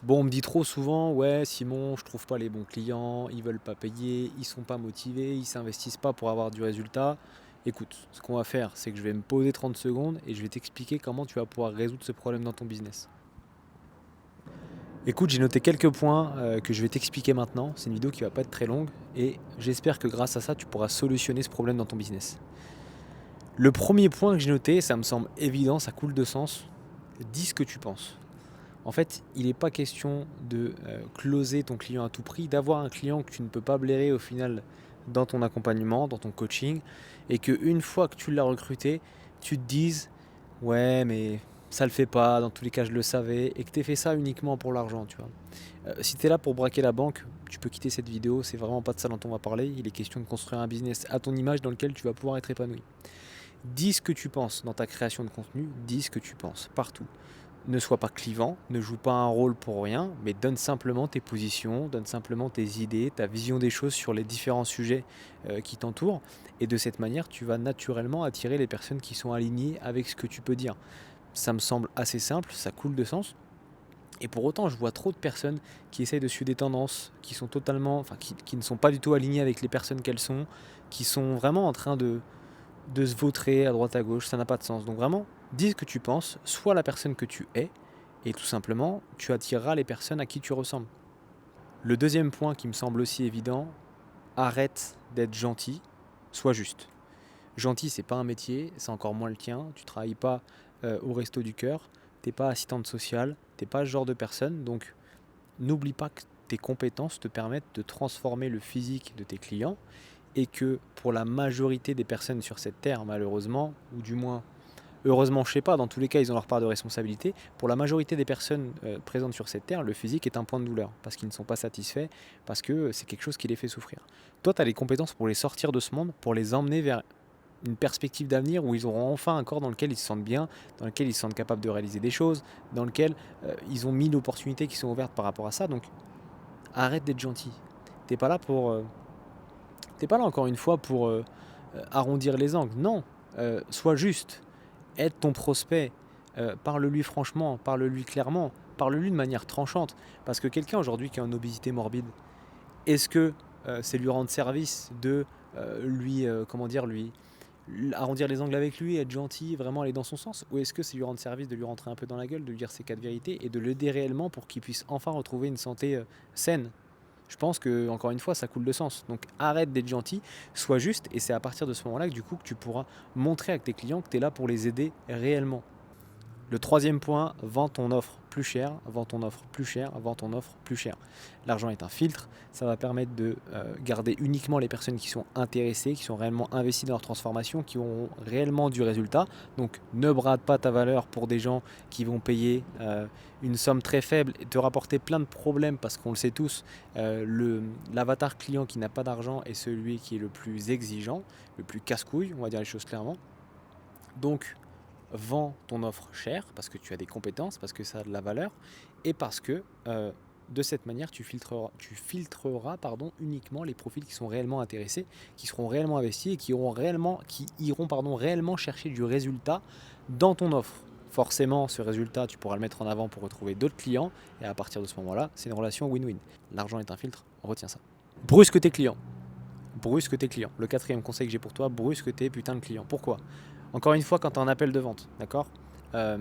Bon, on me dit trop souvent: «Ouais, Simon, je trouve pas les bons clients, ils veulent pas payer, ils sont pas motivés, ils s'investissent pas pour avoir du résultat». Écoute, ce qu'on va faire, c'est que je vais me poser 30 secondes et je vais t'expliquer comment tu vas pouvoir résoudre ce problème dans ton business. Écoute, j'ai noté quelques points que je vais t'expliquer maintenant. C'est une vidéo qui va pas être très longue et j'espère que grâce à ça, tu pourras solutionner ce problème dans ton business. Le premier point que j'ai noté, ça me semble évident, ça coule de sens. Dis ce que tu penses. En fait, il n'est pas question de closer ton client à tout prix, d'avoir un client que tu ne peux pas blairer au final dans ton accompagnement, dans ton coaching, et qu'une fois que tu l'as recruté, tu te dises ouais mais ça le fait pas, dans tous les cas je le savais, et que tu aies fait ça uniquement pour l'argent, tu vois. Si tu es là pour braquer la banque, tu peux quitter cette vidéo, c'est vraiment pas de ça dont on va parler, il est question de construire un business à ton image dans lequel tu vas pouvoir être épanoui. Dis ce que tu penses dans ta création de contenu, dis ce que tu penses partout. Ne sois pas clivant, ne joue pas un rôle pour rien, mais donne simplement tes positions, donne simplement tes idées, ta vision des choses sur les différents sujets qui t'entourent. Et de cette manière, tu vas naturellement attirer les personnes qui sont alignées avec ce que tu peux dire. Ça me semble assez simple, ça coule de sens. Et pour autant, je vois trop de personnes qui essayent de suivre des tendances, qui sont totalement, enfin, qui ne sont pas du tout alignées avec les personnes qu'elles sont, qui sont vraiment en train de se vautrer à droite à gauche, ça n'a pas de sens. Donc vraiment, dis ce que tu penses, sois la personne que tu es, et tout simplement, tu attireras les personnes à qui tu ressembles. Le deuxième point qui me semble aussi évident, arrête d'être gentil, sois juste. Gentil, c'est pas un métier, c'est encore moins le tien, tu travailles pas au resto du cœur, t'es pas assistante sociale, t'es pas ce genre de personne, donc n'oublie pas que tes compétences te permettent de transformer le physique de tes clients et que pour la majorité des personnes sur cette terre, malheureusement, ou du moins, heureusement, je sais pas, dans tous les cas, ils ont leur part de responsabilité. Pour la majorité des personnes présentes sur cette terre, le physique est un point de douleur parce qu'ils ne sont pas satisfaits, parce que c'est quelque chose qui les fait souffrir. Toi, tu as les compétences pour les sortir de ce monde, pour les emmener vers une perspective d'avenir où ils auront enfin un corps dans lequel ils se sentent bien, dans lequel ils se sentent capables de réaliser des choses, dans lequel ils ont 1000 opportunités qui sont ouvertes par rapport à ça. Donc arrête d'être gentil. T'es pas là pour T'es pas là encore une fois pour arrondir les angles. Non, sois juste. Aide ton prospect. Parle-lui franchement, parle-lui clairement, parle-lui de manière tranchante. Parce que quelqu'un aujourd'hui qui a une obésité morbide, est-ce que c'est lui rendre service de comment dire, lui arrondir les angles avec lui, être gentil, vraiment aller dans son sens? Ou est-ce que c'est lui rendre service de lui rentrer un peu dans la gueule, de lui dire ses quatre vérités et de l'aider réellement pour qu'il puisse enfin retrouver une santé saine? Je pense que, encore une fois, ça coule de sens. Donc arrête d'être gentil, sois juste, et c'est à partir de ce moment-là que du coup que tu pourras montrer à tes clients que tu es là pour les aider réellement. Le troisième point, vends ton offre plus cher, vends ton offre plus cher, vends ton offre plus cher. L'argent est un filtre, ça va permettre de garder uniquement les personnes qui sont intéressées, qui sont réellement investies dans leur transformation, qui auront réellement du résultat. Donc ne brade pas ta valeur pour des gens qui vont payer une somme très faible et te rapporter plein de problèmes parce qu'on le sait tous, l'avatar client qui n'a pas d'argent est celui qui est le plus exigeant, le plus casse-couille, on va dire les choses clairement. Donc vends ton offre cher parce que tu as des compétences, parce que ça a de la valeur et parce que de cette manière tu filtreras uniquement les profils qui sont réellement intéressés, qui seront réellement investis et qui iront réellement chercher du résultat dans ton offre. Forcément, ce résultat, tu pourras le mettre en avant pour retrouver d'autres clients et à partir de ce moment-là, c'est une relation win-win. L'argent est un filtre, retiens ça. Brusque tes clients. Brusque tes clients. Le quatrième conseil que j'ai pour toi, brusque tes putains de clients. Pourquoi? Encore une fois, quand tu as un appel de vente, d'accord, euh,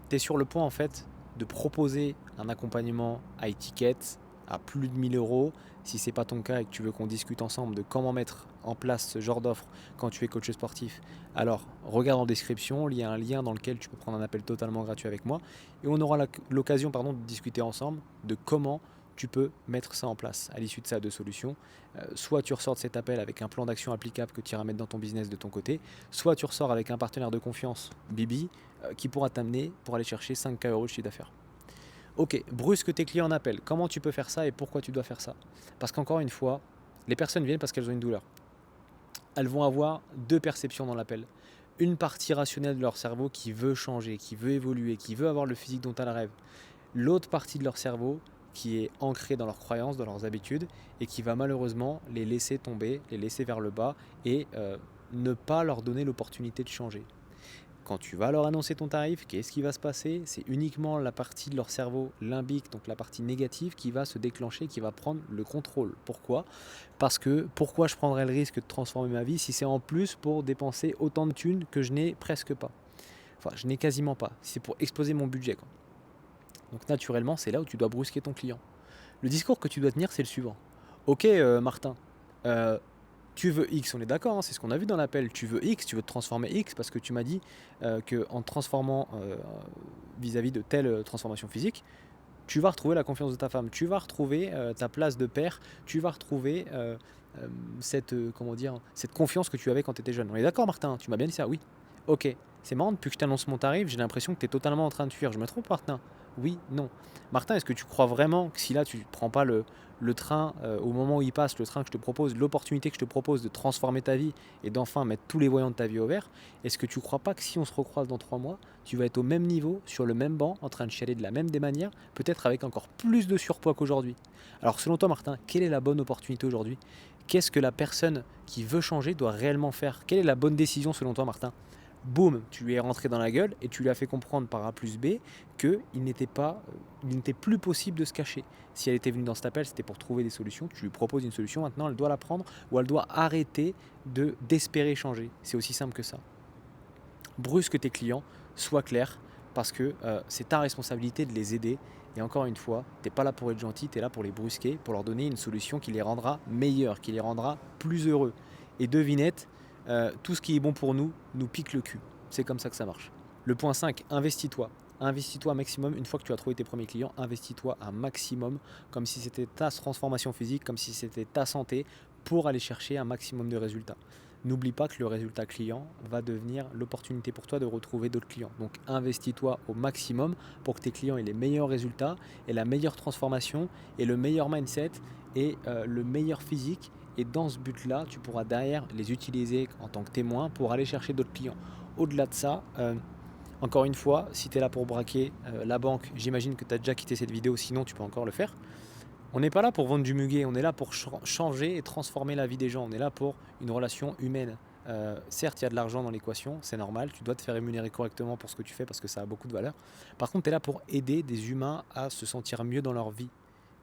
tu es sur le point en fait de proposer un accompagnement à étiquette à plus de 1000 euros. Si ce n'est pas ton cas et que tu veux qu'on discute ensemble de comment mettre en place ce genre d'offre quand tu es coach sportif, alors regarde en description, il y a un lien dans lequel tu peux prendre un appel totalement gratuit avec moi et on aura l'occasion de discuter ensemble de comment tu peux mettre ça en place. À l'issue de ça, deux solutions. Soit tu ressors de cet appel avec un plan d'action applicable que tu iras mettre dans ton business de ton côté, soit tu ressors avec un partenaire de confiance, Bibi, qui pourra t'amener pour aller chercher 5K euros de chiffre d'affaires. Ok, brusque tes clients en appel. Comment tu peux faire ça et pourquoi tu dois faire ça? Parce qu'encore une fois, les personnes viennent parce qu'elles ont une douleur. Elles vont avoir deux perceptions dans l'appel. Une partie rationnelle de leur cerveau qui veut changer, qui veut évoluer, qui veut avoir le physique dont elles rêvent. L'autre partie de leur cerveau qui est ancrée dans leurs croyances, dans leurs habitudes, et qui va malheureusement les laisser tomber, les laisser vers le bas, et ne pas leur donner l'opportunité de changer. quand tu vas leur annoncer ton tarif, qu'est-ce qui va se passer? C'est uniquement la partie de leur cerveau limbique, donc la partie négative, qui va se déclencher, qui va prendre le contrôle. Pourquoi? Parce que pourquoi je prendrais le risque de transformer ma vie si c'est en plus pour dépenser autant de thunes que je n'ai presque pas? Enfin, je n'ai quasiment pas. Si c'est pour exploser mon budget, quoi. Donc naturellement, c'est là où tu dois brusquer ton client. Le discours que tu dois tenir, c'est le suivant. Ok, Martin, euh, tu veux X, on est d'accord, hein, c'est ce qu'on a vu dans l'appel. Tu veux X, tu veux te transformer X parce que tu m'as dit qu'en te transformant vis-à-vis de telle transformation physique, tu vas retrouver la confiance de ta femme, tu vas retrouver ta place de père, tu vas retrouver comment dire, cette confiance que tu avais quand tu étais jeune. On est d'accord, Martin? Tu m'as bien dit ça? Oui. Ok. C'est marrant, depuis que je t'annonce mon tarif, j'ai l'impression que tu es totalement en train de fuir. Je me trompe, Martin? Oui, non. Martin, est-ce que tu crois vraiment que si là tu ne prends pas le train au moment où il passe, le train que je te propose, l'opportunité que je te propose de transformer ta vie et d'enfin mettre tous les voyants de ta vie au vert, est-ce que tu crois pas que si on se recroise dans 3 mois, tu vas être au même niveau, sur le même banc, en train de chialer de la même des manières, peut-être avec encore plus de surpoids qu'aujourd'hui? Alors selon toi, Martin, quelle est la bonne opportunité aujourd'hui? Qu'est-ce que la personne qui veut changer doit réellement faire? Quelle est la bonne décision selon toi, Martin? Boum, tu lui es rentré dans la gueule et tu lui as fait comprendre par A plus B qu'il n'était plus possible de se cacher. Si elle était venue dans cet appel, c'était pour trouver des solutions. Tu lui proposes une solution, maintenant elle doit la prendre ou elle doit arrêter d'espérer changer. C'est aussi simple que ça. Brusque tes clients, sois clair, parce que c'est ta responsabilité de les aider. Et encore une fois, tu n'es pas là pour être gentil, tu es là pour les brusquer, pour leur donner une solution qui les rendra meilleurs, qui les rendra plus heureux. Et devinette, tout ce qui est bon pour nous pique le cul. C'est comme ça que ça marche. Le point 5, investis-toi. Investis-toi un maximum. Une fois que tu as trouvé tes premiers clients, investis-toi un maximum, comme si c'était ta transformation physique, comme si c'était ta santé, pour aller chercher un maximum de résultats. N'oublie pas que le résultat client va devenir l'opportunité pour toi de retrouver d'autres clients. Donc investis-toi au maximum pour que tes clients aient les meilleurs résultats et la meilleure transformation et le meilleur mindset et le meilleur physique. Et dans ce but-là, tu pourras derrière les utiliser en tant que témoin pour aller chercher d'autres clients. Au-delà de ça, encore une fois, si tu es là pour braquer la banque, j'imagine que tu as déjà quitté cette vidéo, sinon tu peux encore le faire. On n'est pas là pour vendre du muguet, on est là pour changer et transformer la vie des gens. On est là pour une relation humaine. Certes, il y a de l'argent dans l'équation, c'est normal, tu dois te faire rémunérer correctement pour ce que tu fais parce que ça a beaucoup de valeur. Par contre, tu es là pour aider des humains à se sentir mieux dans leur vie.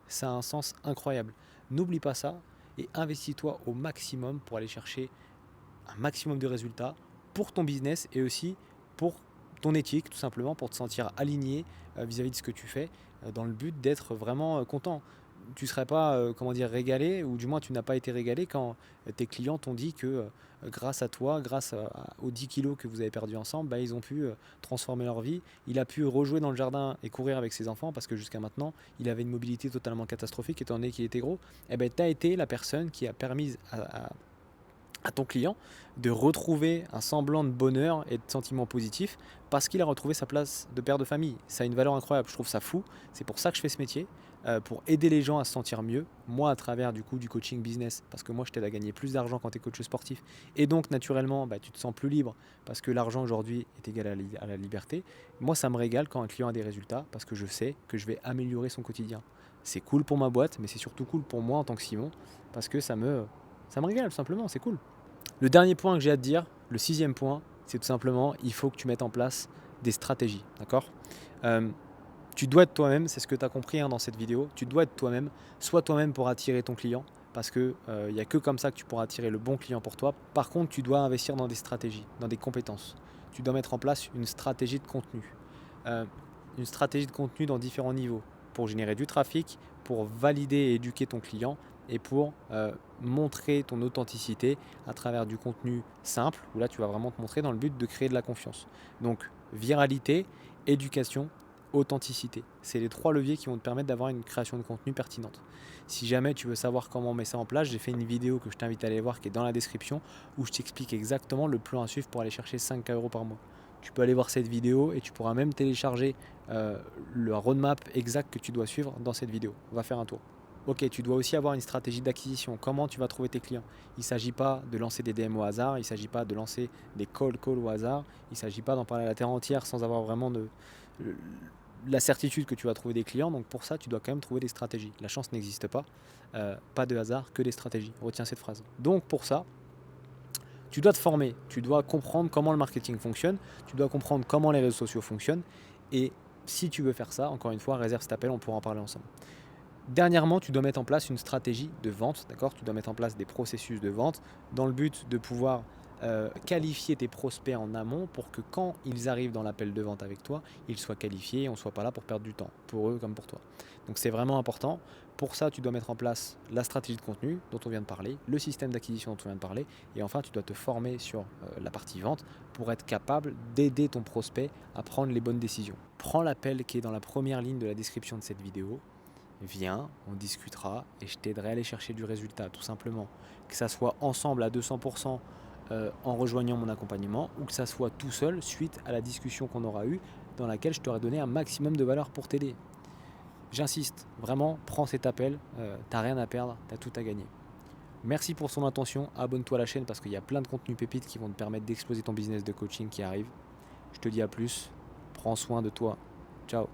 Ça a un sens incroyable. N'oublie pas ça et investis-toi au maximum pour aller chercher un maximum de résultats pour ton business et aussi pour ton éthique, tout simplement, pour te sentir aligné vis-à-vis de ce que tu fais, dans le but d'être vraiment content. Tu ne serais pas régalé, ou du moins tu n'as pas été régalé quand tes clients t'ont dit que grâce à toi, grâce aux 10 kilos que vous avez perdus ensemble, ils ont pu transformer leur vie. Il a pu rejouer dans le jardin et courir avec ses enfants parce que jusqu'à maintenant, il avait une mobilité totalement catastrophique étant donné qu'il était gros. Tu as été la personne qui a permis à ton client de retrouver un semblant de bonheur et de sentiments positifs parce qu'il a retrouvé sa place de père de famille. Ça a une valeur incroyable, je trouve ça fou. C'est pour ça que je fais ce métier, pour aider les gens à se sentir mieux, moi à travers du coaching business, parce que moi je t'aide à gagner plus d'argent quand tu es coach sportif. Et donc naturellement, tu te sens plus libre parce que l'argent aujourd'hui est égal à la liberté. Moi ça me régale quand un client a des résultats parce que je sais que je vais améliorer son quotidien. C'est cool pour ma boîte, mais c'est surtout cool pour moi en tant que Simon, parce que ça me régale tout simplement, c'est cool. Le dernier point que j'ai à te dire, le 6e point, c'est tout simplement, il faut que tu mettes en place des stratégies, d'accord? Tu dois être toi-même, c'est ce que tu as compris dans cette vidéo, tu dois être toi-même, sois toi-même pour attirer ton client, parce qu'il n'y a que comme ça que tu pourras attirer le bon client pour toi. Par contre, tu dois investir dans des stratégies, dans des compétences. Tu dois mettre en place une stratégie de contenu. Une stratégie de contenu dans différents niveaux, pour générer du trafic, pour valider et éduquer ton client, et pour montrer ton authenticité à travers du contenu simple, où là tu vas vraiment te montrer dans le but de créer de la confiance. Donc viralité, éducation, authenticité. C'est les 3 leviers qui vont te permettre d'avoir une création de contenu pertinente. Si jamais tu veux savoir comment on met ça en place, j'ai fait une vidéo que je t'invite à aller voir qui est dans la description, où je t'explique exactement le plan à suivre pour aller chercher 5K € par mois. Tu peux aller voir cette vidéo et tu pourras même télécharger le roadmap exact que tu dois suivre dans cette vidéo. Va faire un tour. Ok, tu dois aussi avoir une stratégie d'acquisition. Comment tu vas trouver tes clients? Il ne s'agit pas de lancer des DM au hasard, il ne s'agit pas de lancer des cold calls au hasard, il ne s'agit pas d'en parler à la terre entière sans avoir vraiment la certitude que tu vas trouver des clients. Donc pour ça, tu dois quand même trouver des stratégies. La chance n'existe pas. Pas de hasard, que des stratégies. Retiens cette phrase. Donc pour ça, Tu dois te former, tu dois comprendre comment le marketing fonctionne, tu dois comprendre comment les réseaux sociaux fonctionnent. Et si tu veux faire ça, encore une fois, réserve cet appel, on pourra en parler ensemble. Dernièrement, tu dois mettre en place une stratégie de vente, d'accord? Tu dois mettre en place des processus de vente dans le but de pouvoir qualifier tes prospects en amont pour que quand ils arrivent dans l'appel de vente avec toi, ils soient qualifiés et on ne soit pas là pour perdre du temps, pour eux comme pour toi. Donc c'est vraiment important. Pour ça, tu dois mettre en place la stratégie de contenu dont on vient de parler, le système d'acquisition dont on vient de parler, et enfin, tu dois te former sur la partie vente pour être capable d'aider ton prospect à prendre les bonnes décisions. Prends l'appel qui est dans la première ligne de la description de cette vidéo. Viens, on discutera et je t'aiderai à aller chercher du résultat, tout simplement. Que ça soit ensemble à 200% en rejoignant mon accompagnement ou que ça soit tout seul suite à la discussion qu'on aura eue dans laquelle je t'aurai donné un maximum de valeur pour t'aider. J'insiste, vraiment, prends cet appel, t'as rien à perdre, t'as tout à gagner. Merci pour son attention, abonne-toi à la chaîne parce qu'il y a plein de contenus pépites qui vont te permettre d'exploser ton business de coaching qui arrive. Je te dis à plus, prends soin de toi, ciao.